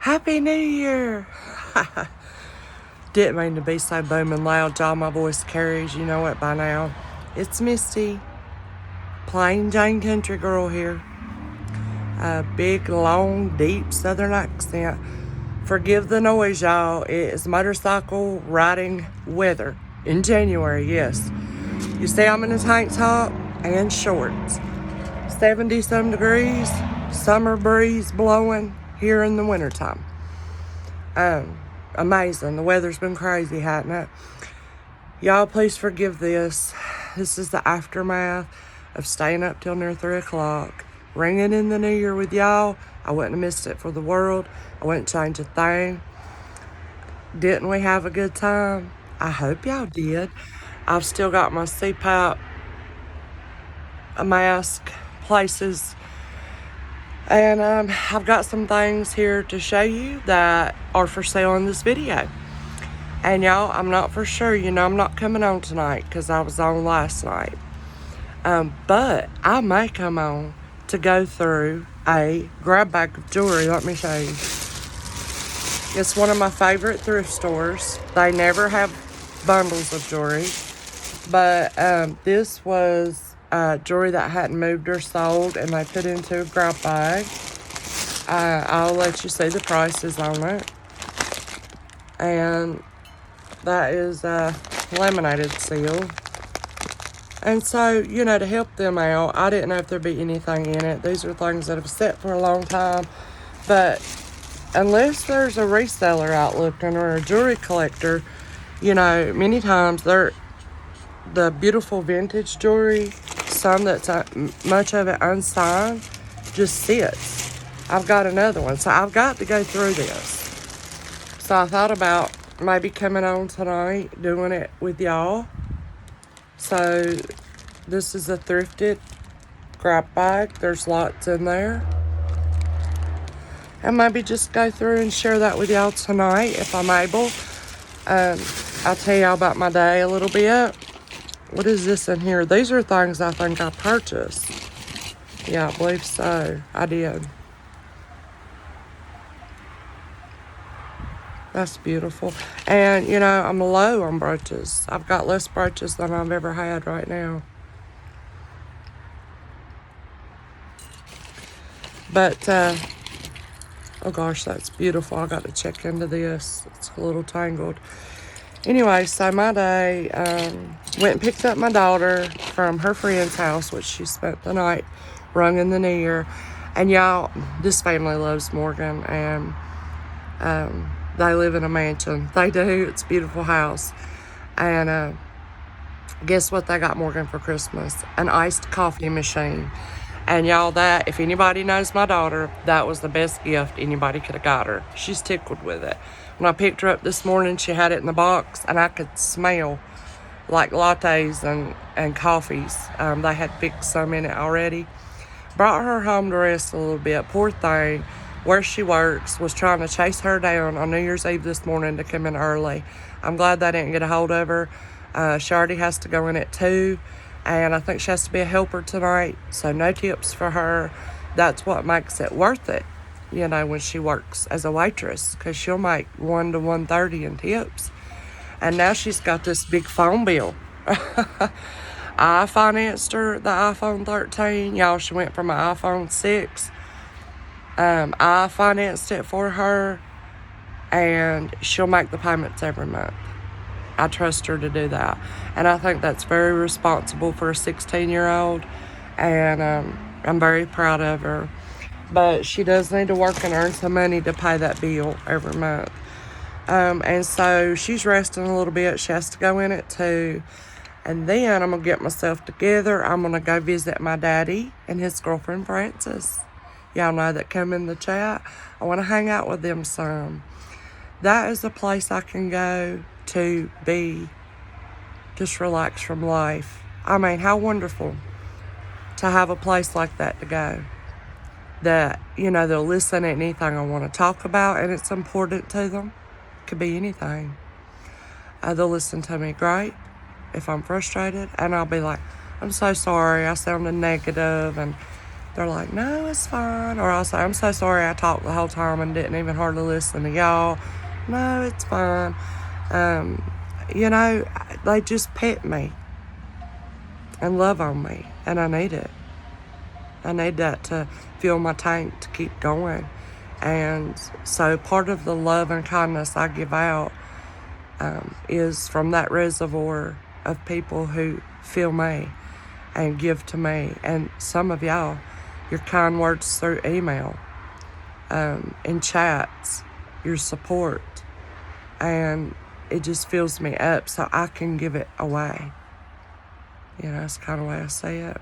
Happy New Year! Didn't mean to be so booming loud, y'all. My voice carries, you know it by now. It's Misty, plain Jane country girl here. A big, long, deep southern accent. Forgive the noise, y'all. It is motorcycle riding weather in January, yes. You see, I'm in a tank top and shorts. 70-some degrees, summer breeze blowing here in the wintertime. Amazing. The weather's been crazy, hasn't it? Y'all, please forgive this. This is the aftermath of staying up till near 3 o'clock, ringing in the new year with y'all. I wouldn't have missed it for the world. I wouldn't change a thing. Didn't we have a good time? I hope y'all did. I've still got my CPAP mask places. And I've got some things here to show you that are for sale in this video. And y'all, I'm not for sure. You know, I'm not coming on tonight because I was on last night. But I may come on to go through a grab bag of jewelry. Let me show you. It's one of my favorite thrift stores. They never have bundles of jewelry. But this was jewelry that hadn't moved or sold, and they put into a grab bag. I'll let you see the prices on it. And that is a laminated seal. And so, you know, to help them out, I didn't know if there'd be anything in it. These are things that have sat for a long time. But unless there's a reseller out looking or a jewelry collector, you know, many times the beautiful vintage jewelry, some that's much of it unsigned, just sits. I've got another one, so I've got to go through this. So I thought about maybe coming on tonight, doing it with y'all. So this is a thrifted grab bag. There's lots in there. And maybe just go through and share that with y'all tonight if I'm able. I'll tell y'all about my day a little bit. What is this in here? These are things I think I purchased. Yeah, I believe so. I did. That's beautiful. And, you know, I'm low on brooches. I've got less brooches than I've ever had right now. But, oh gosh, that's beautiful. I got to check into this. It's a little tangled. Anyway, so my day, went and picked up my daughter from her friend's house, which she spent the night, rung in the new year. And y'all, this family loves Morgan, and they live in a mansion. They do. It's a beautiful house. And guess what they got Morgan for Christmas? An iced coffee machine. And y'all, that, if anybody knows my daughter, that was the best gift anybody could have got her. She's tickled with it. When I picked her up this morning, she had it in the box, and I could smell like lattes and coffees. They had fixed some in it already. Brought her home to rest a little bit. Poor thing, where she works, was trying to chase her down on New Year's Eve this morning to come in early. I'm glad they didn't get a hold of her. She already has to go in at 2, and I think she has to be a helper tonight, so no tips for her. That's what makes it worth it, you know, when she works as a waitress, because she'll make $1 to $1.30 in tips. And now she's got this big phone bill. I financed her the iPhone 13. Y'all, she went from an iPhone 6. I financed it for her, and she'll make the payments every month. I trust her to do that. And I think that's very responsible for a 16-year-old. And I'm very proud of her. But she does need to work and earn some money to pay that bill every month. And so she's resting a little bit. She has to go in at 2. And then I'm going to get myself together. I'm going to go visit my daddy and his girlfriend, Frances. Y'all know that come in the chat. I want to hang out with them some. That is a place I can go to be just relax from life. I mean, how wonderful to have a place like that to go. That, you know, they'll listen to anything I want to talk about, and it's important to them. Could be anything. They'll listen to me great if I'm frustrated, and I'll be like, I'm so sorry, I sounded negative, and they're like, no, it's fine. Or I'll say, I'm so sorry I talked the whole time and didn't even hardly listen to y'all. No, it's fine. You know, they just pet me and love on me, and I need it. I need that to fill my tank to keep going. And so part of the love and kindness I give out is from that reservoir of people who feel me and give to me. And some of y'all, your kind words through email, in chats, your support, and it just fills me up so I can give it away. You know, that's kind of the way I say it.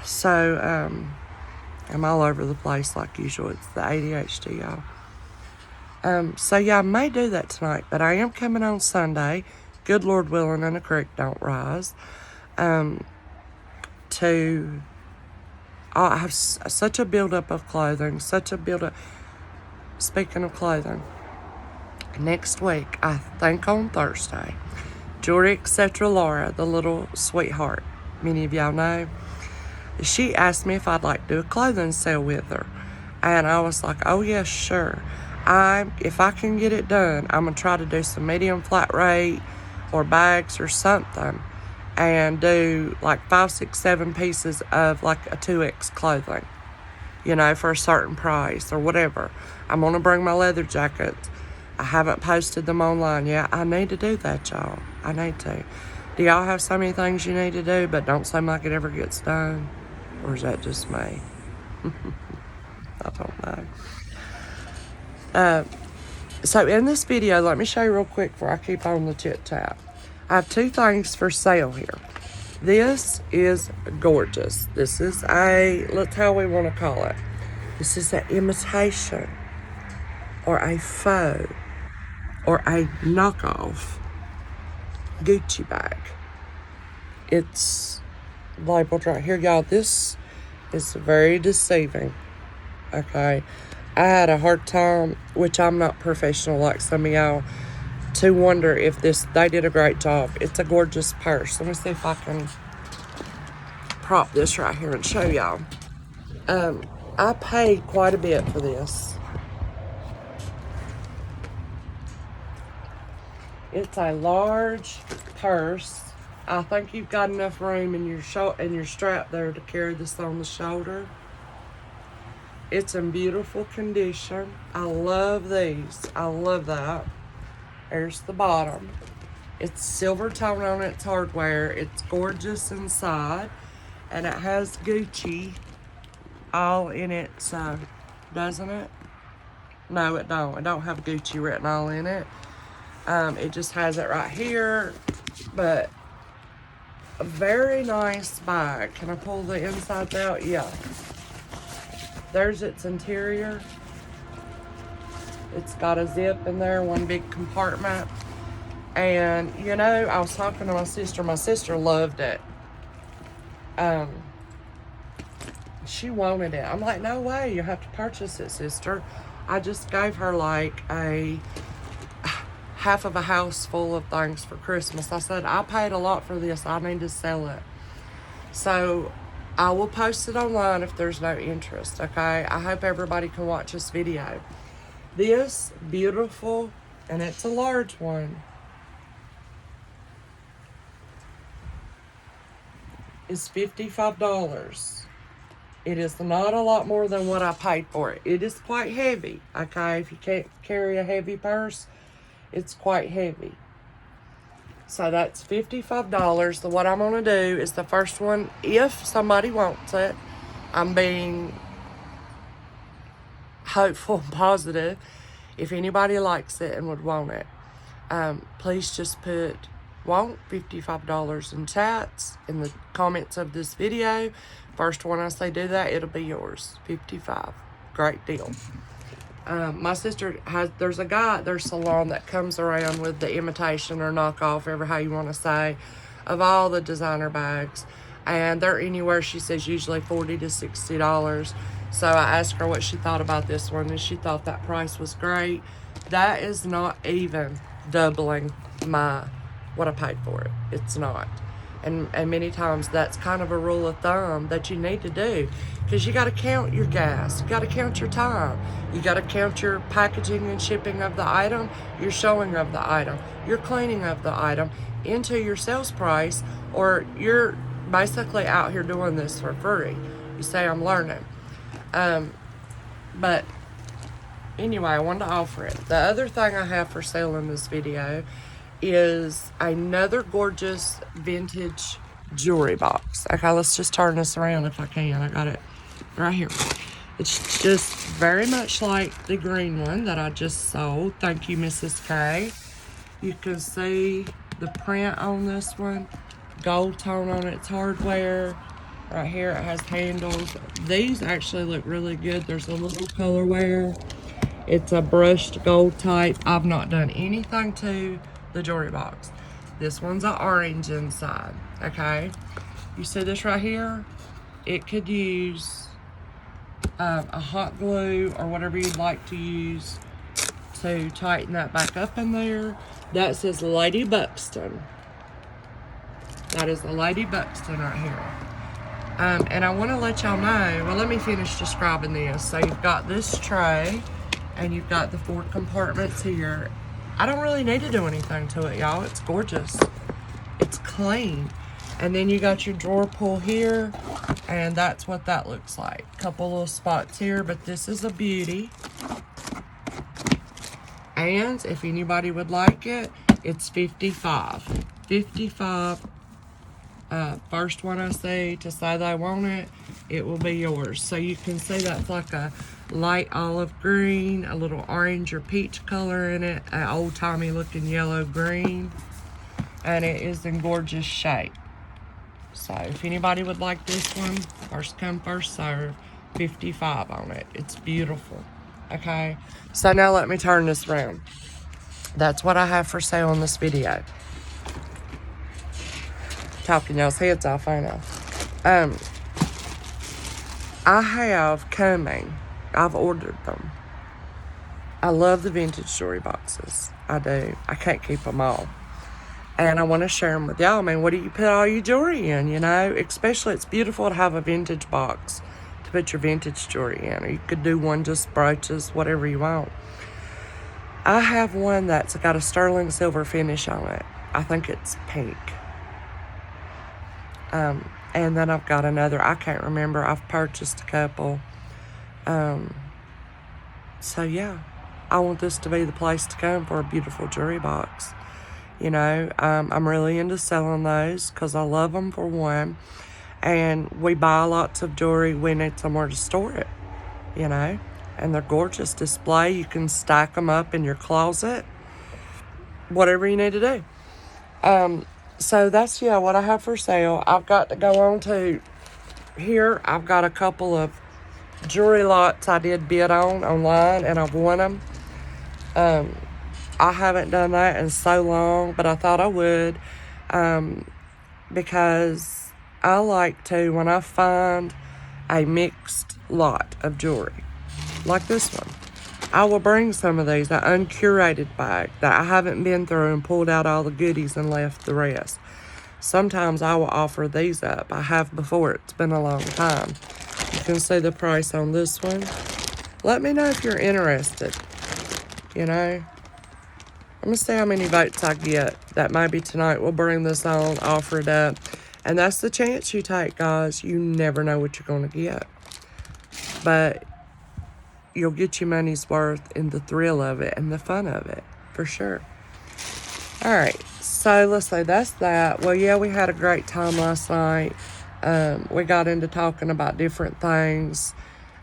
So, I'm all over the place like usual. It's the ADHD, y'all. So yeah, I may do that tonight, but I am coming on Sunday, good Lord willing, and the creek don't rise, I have such a buildup of clothing, speaking of clothing, next week, I think on Thursday, Jewelry Etc. Laura, the little sweetheart, many of y'all know, she asked me if I'd like to do a clothing sale with her. And I was like, oh yes, sure. If I can get it done, I'm going to try to do some medium flat rate or bags or something, and do like 5, 6, 7 pieces of like a 2X clothing, you know, for a certain price or whatever. I'm going to bring my leather jackets. I haven't posted them online yet. I need to do that, y'all. I need to. Do y'all have so many things you need to do but don't seem like it ever gets done? Or is that just me? I don't know. So in this video, let me show you real quick before I keep on the chit chat. I have 2 things for sale here. This is gorgeous. This is let's how we want to call it. This is an imitation or a faux or a knockoff Gucci bag. It's labeled right here, y'all. This is very deceiving. Okay, I had a hard time, which I'm not professional like some of y'all, to wonder if they did a great job. It's a gorgeous purse. Let me see if I can prop this right here and show y'all. I paid quite a bit for this. It's a large purse. I think you've got enough room in your strap there to carry this on the shoulder. It's in beautiful condition. I love these. I love that. There's the bottom. It's silver tone on its hardware. It's gorgeous inside. And it has Gucci all in it, so doesn't it? No, it don't. It don't have Gucci written all in it. It just has it right here. But a very nice bag. Can I pull the insides out? Yeah. There's its interior. It's got a zip in there, one big compartment. And, you know, I was talking to my sister. My sister loved it. She wanted it. I'm like, no way, you have to purchase it, sister. I just gave her like a half of a house full of things for Christmas. I said, I paid a lot for this. I need to sell it. So I will post it online if there's no interest, okay? I hope everybody can watch this video. This beautiful, and it's a large one, is $55. It is not a lot more than what I paid for it. It is quite heavy, okay? If you can't carry a heavy purse, it's quite heavy. So that's $55. So what I'm going to do is the first one, if somebody wants it, I'm being hopeful and positive. If anybody likes it and would want it, please just put want $55 in chats in the comments of this video. First one I say do that, it'll be yours. $55. Great deal. My sister there's a guy at their salon that comes around with the imitation or knockoff, ever how you want to say, of all the designer bags. And they're anywhere, she says, usually $40 to $60. So I asked her what she thought about this one, and she thought that price was great. That is not even doubling what I paid for it. It's not. And many times that's kind of a rule of thumb that you need to do, because you got to count your gas, you got to count your time, you got to count your packaging and shipping of the item, your showing of the item, your cleaning of the item into your sales price, or you're basically out here doing this for free. You say, I'm learning. But anyway, I wanted to offer it. The other thing I have for sale in this video is another gorgeous vintage jewelry box. Okay, let's just turn this around if I can. I got it right here. It's just very much like the green one that I just sold. Thank you, Mrs. K. You can see the print on this one. Gold tone on its hardware. Right here it has handles. These actually look really good. There's a little color wear. It's a brushed gold type. I've not done anything to the jewelry box. This one's an orange inside, okay? You see this right here? It could use a hot glue or whatever you'd like to use to tighten that back up in there. That says Lady Buxton. That is the Lady Buxton right here. And I want to let y'all know, well, let me finish describing this. So you've got this tray, and you've got the 4 compartments here. I don't really need to do anything to it, y'all. It's gorgeous. It's clean. And then you got your drawer pull here, and that's what that looks like. Couple little spots here, but this is a beauty. And if anybody would like it, it's $55. $55. First one I see to say they want it, it will be yours. So you can see that's like a light olive green, a little orange or peach color in it, an old-timey looking yellow green, and it is in gorgeous shape. So if anybody would like this one, first come first serve, $55 on it. It's beautiful. Okay, so now let me turn this around. That's what I have for sale in this video. Talking y'all's heads off, I know. I have coming. I've ordered them. I love the vintage jewelry boxes. I do. I can't keep them all. And I want to share them with y'all. I mean, what do you put all your jewelry in, you know? Especially, it's beautiful to have a vintage box to put your vintage jewelry in. Or you could do one just brooches, whatever you want. I have one that's got a sterling silver finish on it. I think it's pink. And then I've got another, I can't remember. I've purchased a couple. So yeah, I want this to be the place to come for a beautiful jewelry box. You know, I'm really into selling those because I love them, for one. And we buy lots of jewelry. We need somewhere to store it, you know. And they're gorgeous display. You can stack them up in your closet. Whatever you need to do. So that's, yeah, what I have for sale. I've got to go on to here. I've got a couple of jewelry lots I did bid on online, and I've won them. I haven't done that in so long, but I thought I would, because I like to, when I find a mixed lot of jewelry, like this one, I will bring some of these, an uncurated bag that I haven't been through and pulled out all the goodies and left the rest. Sometimes I will offer these up. I have before. It's been a long time. You can see the price on this one. Let me know if you're interested. You know, I'm going to see how many votes I get. That maybe tonight we'll bring this on, offer it up. And that's the chance you take, guys. You never know what you're going to get. But you'll get your money's worth in the thrill of it and the fun of it, for sure. All right, so let's say that's that. Well, yeah, we had a great time last night. We got into talking about different things,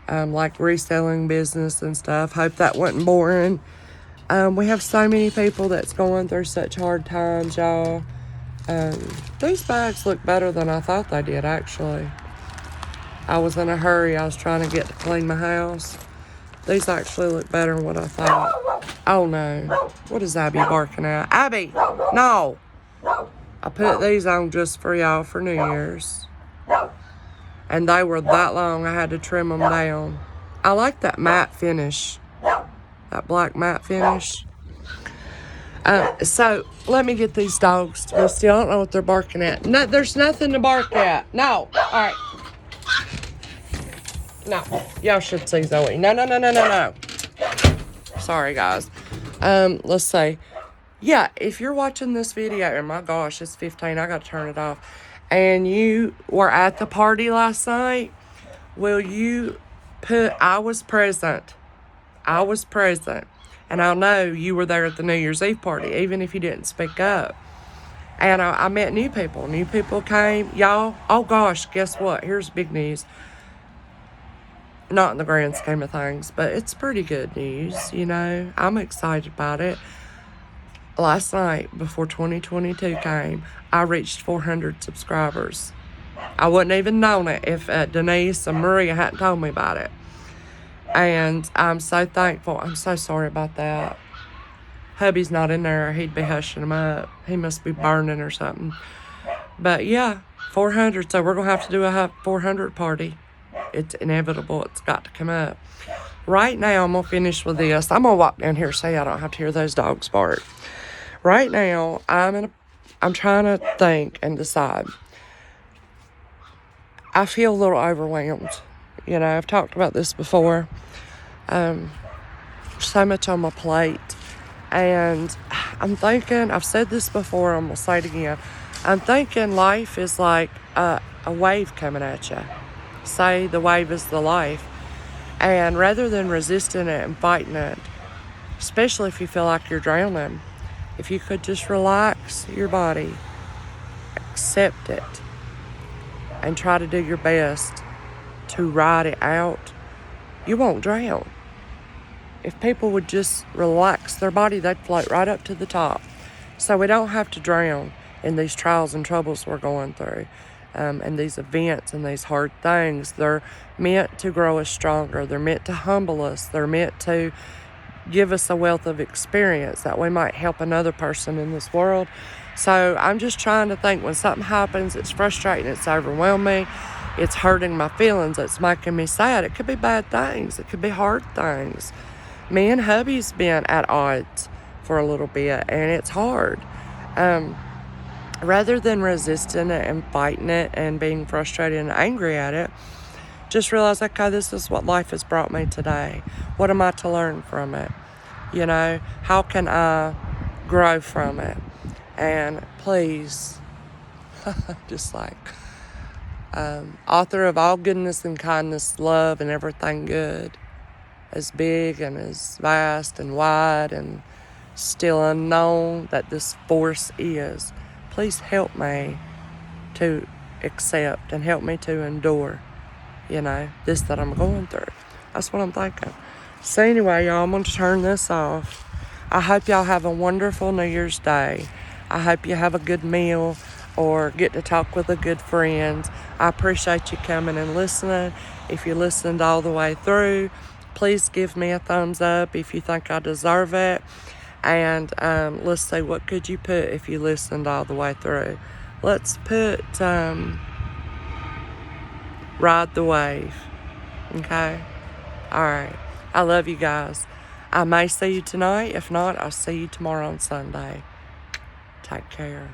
like reselling business and stuff. Hope that wasn't boring. We have so many people that's going through such hard times, y'all. These bags look better than I thought they did, actually. I was in a hurry. I was trying to get to clean my house. These actually look better than what I thought. Oh, no. What is Abby barking at? Abby! No! I put these on just for y'all for New Year's. And they were that long, I had to trim them down. I like that matte finish. That black matte finish. So let me get these dogs to Misty. I don't know what they're barking at. No, there's nothing to bark at. No. All right. No. Y'all should see Zoe. No. Sorry, guys. Let's see. Yeah, if you're watching this video, and my gosh, it's 15, I gotta turn it off, and you were at the party last night, will you put, I was present. And I'll know you were there at the New Year's Eve party, even if you didn't speak up. And I met new people. New people came. Y'all, oh gosh, guess what? Here's big news. Not in the grand scheme of things, but it's pretty good news, you know. I'm excited about it. Last night, before 2022 came, I reached 400 subscribers. I wouldn't even known it if Denise and Maria hadn't told me about it. And I'm so thankful. I'm so sorry about that. Hubby's not in there. He'd be hushing him up. He must be burning or something. But yeah, 400. So we're going to have to do a 400 party. It's inevitable. It's got to come up. Right now, I'm going to finish with this. I'm going to walk down here so I don't have to hear those dogs bark. Right now, I'm trying to think and decide. I feel a little overwhelmed. You know, I've talked about this before. So much on my plate. And I'm thinking, I've said this before, I'm going to say it again. I'm thinking life is like a wave coming at you. Say the wave is the life. And rather than resisting it and fighting it, especially if you feel like you're drowning, if you could just relax your body, accept it, and try to do your best to ride it out, you won't drown. If people would just relax their body, they'd float right up to the top. So we don't have to drown in these trials and troubles we're going through. And these events and these hard things, they're meant to grow us stronger. They're meant to humble us. They're meant to give us a wealth of experience that we might help another person in this world. So I'm just trying to think, when something happens, it's frustrating, it's overwhelming, it's hurting my feelings, it's making me sad. It could be bad things. It could be hard things. Me and hubby's been at odds for a little bit, and it's hard. Rather than resisting it and fighting it and being frustrated and angry at it, just realize, okay, this is what life has brought me today. What am I to learn from it? You know, how can I grow from it? And please, just like, author of all goodness and kindness, love, and everything good, as big and as vast and wide and still unknown that this force is, please help me to accept and help me to endure, you know, this that I'm going through. That's what I'm thinking. So anyway, y'all, I'm going to turn this off. I hope y'all have a wonderful New Year's Day. I hope you have a good meal or get to talk with a good friend. I appreciate you coming and listening. If you listened all the way through, please give me a thumbs up if you think I deserve it. And let's see, what could you put if you listened all the way through? Let's put ride the wave. Okay? All right. I love you guys. I may see you tonight. If not, I'll see you tomorrow on Sunday. Take care.